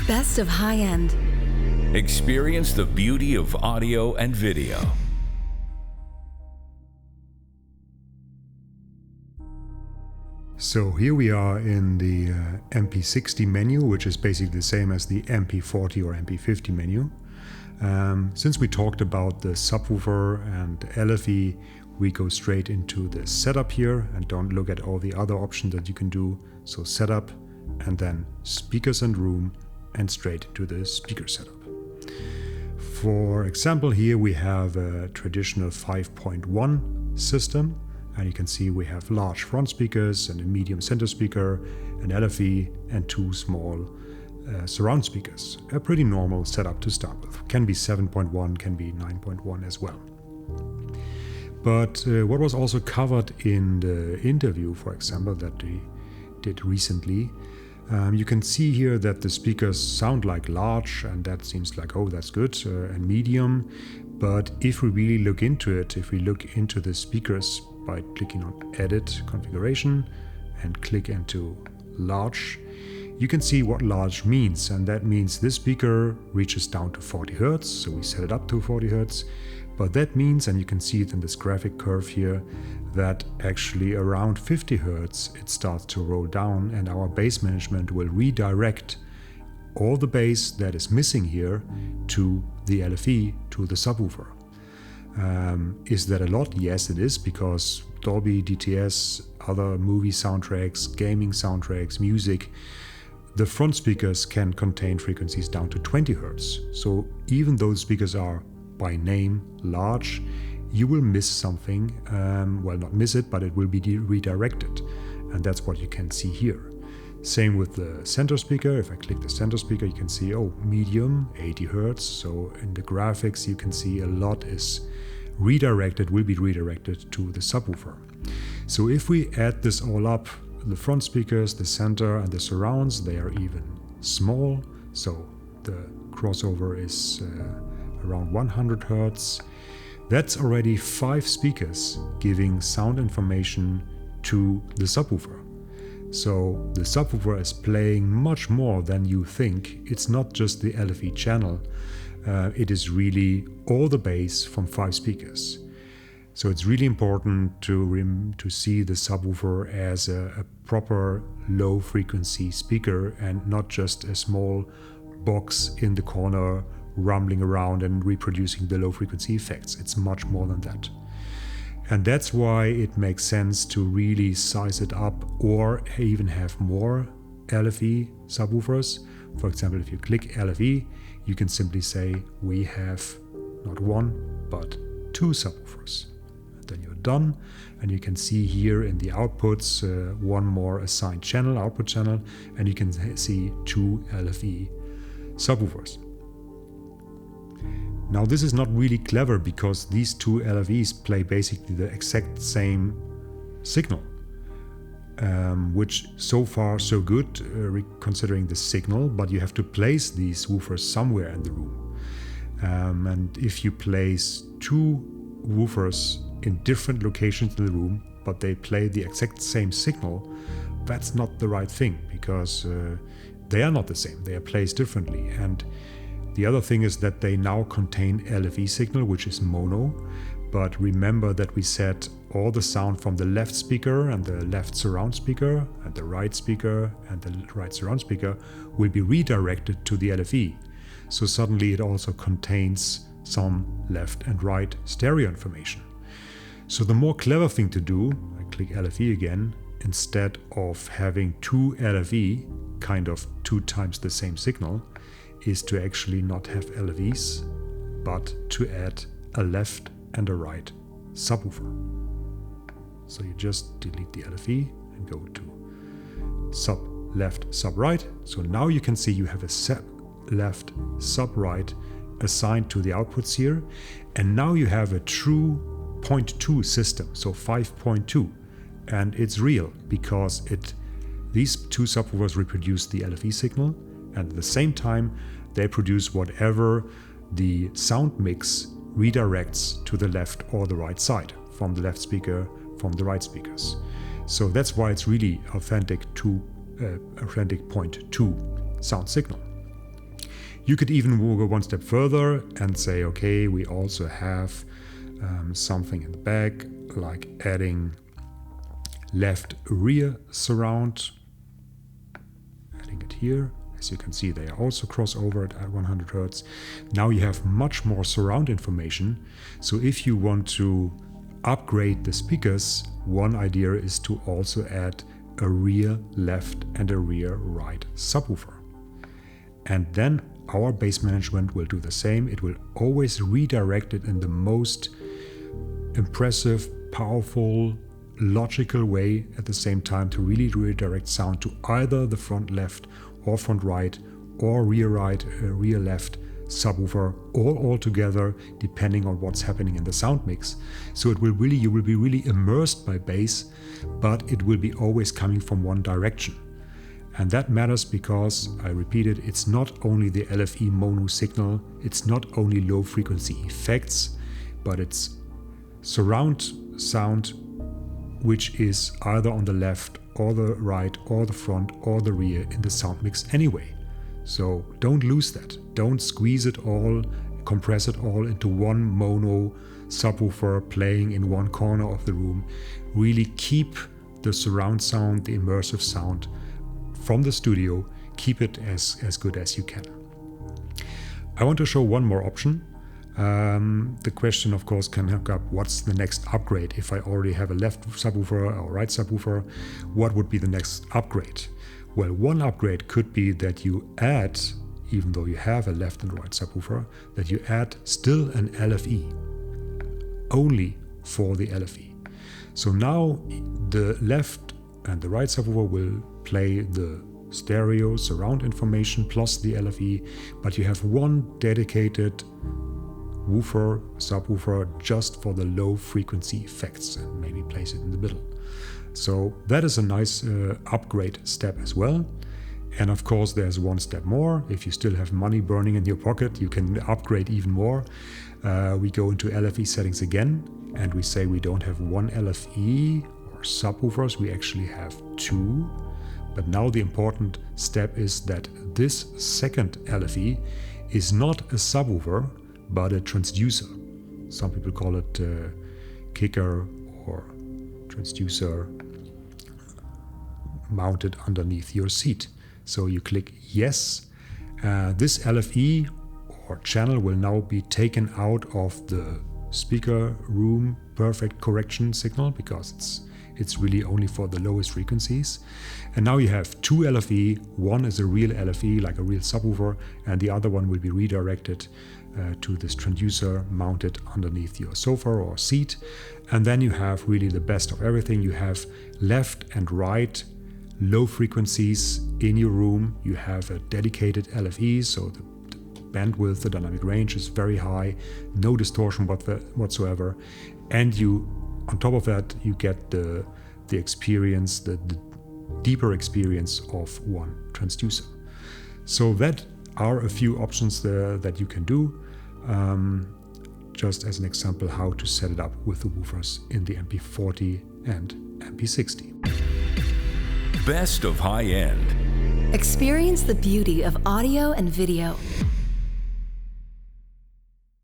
best of high-end. Experience the beauty of audio and video. So here we are in the MP60 menu, which is basically the same as the MP40 or MP50 menu. Since we talked about the subwoofer and LFE, we go straight into the setup here and don't look at all the other options that you can do. So setup and then speakers and room and straight into the speaker setup. For example, here we have a traditional 5.1 system, and you can see we have large front speakers and a medium center speaker, an LFE and two small surround speakers. A pretty normal setup to start with. Can be 7.1, can be 9.1 as well. But what was also covered in the interview, for example, that we did recently, you can see here that the speakers sound like large, and that seems like, oh, that's good, and medium. But if we really look into it, if we look into the speakers by clicking on Edit Configuration and click into Large, you can see what large means, and that means this speaker reaches down to 40 Hz, so we set it up to 40 Hz. But that means, and you can see it in this graphic curve here, that actually around 50 Hz it starts to roll down, and our bass management will redirect all the bass that is missing here to the LFE, to the subwoofer. Is that a lot? Yes, it is, because Dolby, DTS, other movie soundtracks, gaming soundtracks, music, the front speakers can contain frequencies down to 20 Hz. So even though the speakers are by name large, you will miss something. Well, not miss it, but it will be redirected. And that's what you can see here. Same with the center speaker. If I click the center speaker, you can see, oh, medium, 80 Hz. So in the graphics, you can see a lot is redirected, will be redirected to the subwoofer. So if we add this all up, the front speakers, the center, and the surrounds, they are even small. So the crossover is around 100 Hz. That's already 5 speakers giving sound information to the subwoofer. So the subwoofer is playing much more than you think. It's not just the LFE channel. It is really all the bass from 5 speakers. So it's really important to see the subwoofer as a proper low frequency speaker and not just a small box in the corner rumbling around and reproducing the low frequency effects. It's much more than that. And that's why it makes sense to really size it up or even have more LFE subwoofers. For example, if you click LFE, you can simply say we have not 1 but 2 subwoofers. And then you're done, and you can see here in the outputs one more assigned channel, output channel, and you can see 2 LFE subwoofers. Now this is not really clever because these 2 LFEs play basically the exact same signal, which so far so good considering the signal, but you have to place these woofers somewhere in the room. And if you place 2 woofers in different locations in the room, but they play the exact same signal, that's not the right thing, because they are not the same, they are placed differently. And the other thing is that they now contain LFE signal, which is mono, but remember that we said all the sound from the left speaker and the left surround speaker and the right speaker and the right surround speaker will be redirected to the LFE. So suddenly it also contains some left and right stereo information. So the more clever thing to do, I click LFE again, instead of having 2 LFE, kind of 2 times the same signal, is to actually not have LFEs, but to add a left and a right subwoofer. So you just delete the LFE and go to sub left, sub right. So now you can see you have a sub left, sub right assigned to the outputs here. And now you have a true 0.2 system, so 5.2. And it's real because these 2 subwoofers reproduce the LFE signal, and at the same time they produce whatever the sound mix redirects to the left or the right side, from the left speaker, from the right speakers. So that's why it's really authentic 0.2 sound signal. You could even go one step further and say, okay, we also have something in the back, like adding left rear surround, adding it here. As you can see, they are also crossover at 100 Hertz. Now you have much more surround information. So if you want to upgrade the speakers, one idea is to also add a rear left and a rear right subwoofer. And then our bass management will do the same. It will always redirect it in the most impressive, powerful, logical way at the same time to really redirect sound to either the front left or front right or rear right, rear left subwoofer, or all together depending on what's happening in the sound mix. So it will really, you will be really immersed by bass, but it will be always coming from one direction. And that matters because, I repeat it, it's not only the LFE mono signal, it's not only low frequency effects, but it's surround sound which is either on the left or the right or the front or the rear in the sound mix anyway. So don't lose that. Don't squeeze it all, compress it all into one mono subwoofer playing in one corner of the room. Really keep the surround sound, the immersive sound from the studio. Keep it as good as you can. I want to show one more option. The question, of course, can hook up, what's the next upgrade? If I already have a left subwoofer or right subwoofer, what would be the next upgrade? Well, one upgrade could be that you add, even though you have a left and right subwoofer, that you add still an LFE, only for the LFE. So now the left and the right subwoofer will play the stereo surround information plus the LFE, but you have one dedicated woofer, subwoofer just for the low frequency effects, and maybe place it in the middle. So that is a nice upgrade step as well. And of course there's one step more. If you still have money burning in your pocket, you can upgrade even more. We go into LFE settings again, and we say we don't have one LFE or subwoofers, we actually have two. But now the important step is that this second LFE is not a subwoofer, but a transducer. Some people call it kicker or transducer mounted underneath your seat. So you click yes. This LFE or channel will now be taken out of the speaker room perfect correction signal because it's really only for the lowest frequencies. And now you have two LFE. One is a real LFE, like a real subwoofer, and the other one will be redirected to this transducer mounted underneath your sofa or seat. And then you have really the best of everything. You have left and right low frequencies in your room. You have a dedicated LFE, so the bandwidth, the dynamic range is very high, no distortion whatsoever. And you, on top of that, you get the experience, the deeper experience of one transducer. So that are a few options there that you can do. Just as an example how to set it up with the woofers in the MP40 and MP60. Best of high end. Experience the beauty of audio and video.